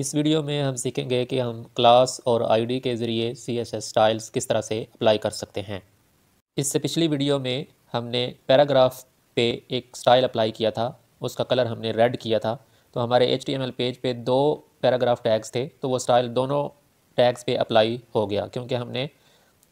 इस वीडियो में हम सीखेंगे कि हम क्लास और आईडी के ज़रिए CSS स्टाइल्स किस तरह से अप्लाई कर सकते हैं। इससे पिछली वीडियो में हमने पैराग्राफ पे एक स्टाइल अप्लाई किया था, उसका कलर हमने रेड किया था। तो हमारे HTML पेज पे दो पैराग्राफ टैग्स थे, तो वो स्टाइल दोनों टैग्स पे अप्लाई हो गया क्योंकि हमने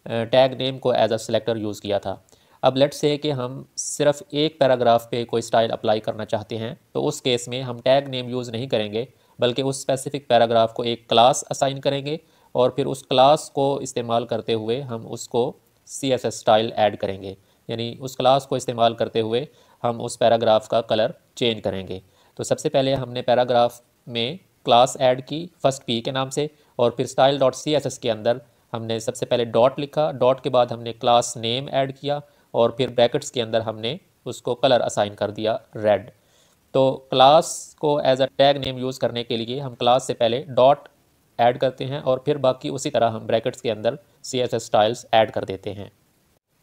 टैग नेम को एज अ सिलेक्टर यूज़ किया था। अब लेट्स से कि हम सिर्फ एक पैराग्राफ पे कोई स्टाइल अप्लाई करना चाहते हैं, तो उस केस में हम टैग नेम यूज़ नहीं करेंगे, बल्कि उस स्पेसिफिक पैराग्राफ को एक क्लास असाइन करेंगे और फिर उस क्लास को इस्तेमाल करते हुए हम उसको CSS स्टाइल ऐड करेंगे। यानी उस क्लास को इस्तेमाल करते हुए हम उस पैराग्राफ का कलर चेंज करेंगे। तो सबसे पहले हमने पैराग्राफ में क्लास ऐड की फर्स्ट पी के नाम से, और फिर स्टाइल डॉट CSS के अंदर हमने सबसे पहले डॉट लिखा, डॉट के बाद हमने क्लास नेम ऐड किया और फिर ब्रैकेट्स के अंदर हमने उसको कलर असाइन कर दिया रेड। तो क्लास को as a tag name use करने के लिए हम क्लास से पहले डॉट ऐड करते हैं और फिर बाकी उसी तरह हम ब्रैकेट्स के अंदर CSS स्टाइल्स ऐड कर देते हैं।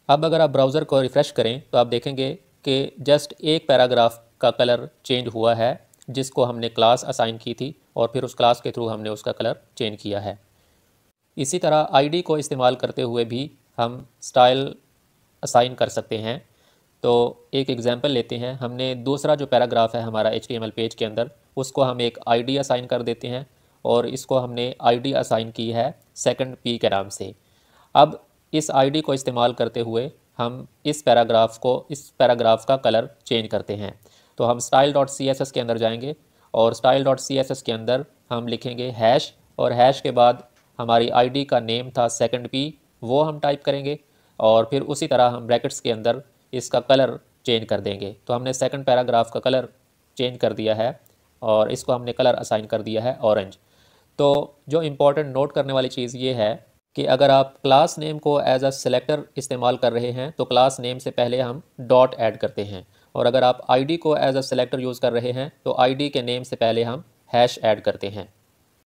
अब अगर आप ब्राउज़र को रिफ़्रेश करें तो आप देखेंगे कि जस्ट एक पैराग्राफ का कलर चेंज हुआ है जिसको हमने क्लास असाइन की थी और फिर उस क्लास के थ्रू हमने उसका कलर चेंज किया है। इसी तरह आईडी को इस्तेमाल करते हुए भी हम स्टाइल असाइन कर सकते हैं। तो एक एग्जांपल लेते हैं, हमने दूसरा जो पैराग्राफ है हमारा HTML पेज के अंदर, उसको हम एक आईडी असाइन कर देते हैं और इसको हमने आईडी असाइन की है सेकंड पी के नाम से। अब इस आईडी को इस्तेमाल करते हुए हम इस पैराग्राफ का कलर चेंज करते हैं। तो हम स्टाइल डॉट CSS के अंदर जाएंगे और स्टाइल डॉट CSS के अंदर हम लिखेंगे हैश, और हैश के बाद हमारी आईडी का नेम था सेकंड पी, वो हम टाइप करेंगे और फिर उसी तरह हम ब्रैकेट्स के अंदर इसका कलर चेंज कर देंगे। तो हमने सेकंड पैराग्राफ का कलर चेंज कर दिया है और इसको हमने कलर असाइन कर दिया है ऑरेंज। तो जो इम्पोर्टेंट नोट करने वाली चीज़ ये है कि अगर आप क्लास नेम को एज अ सेलेक्टर इस्तेमाल कर रहे हैं तो क्लास नेम से पहले हम डॉट ऐड करते हैं, और अगर आप आईडी को एज अ सेलेक्टर यूज़ कर रहे हैं तो आईडी के नेम से पहले हम हैश ऐड करते हैं।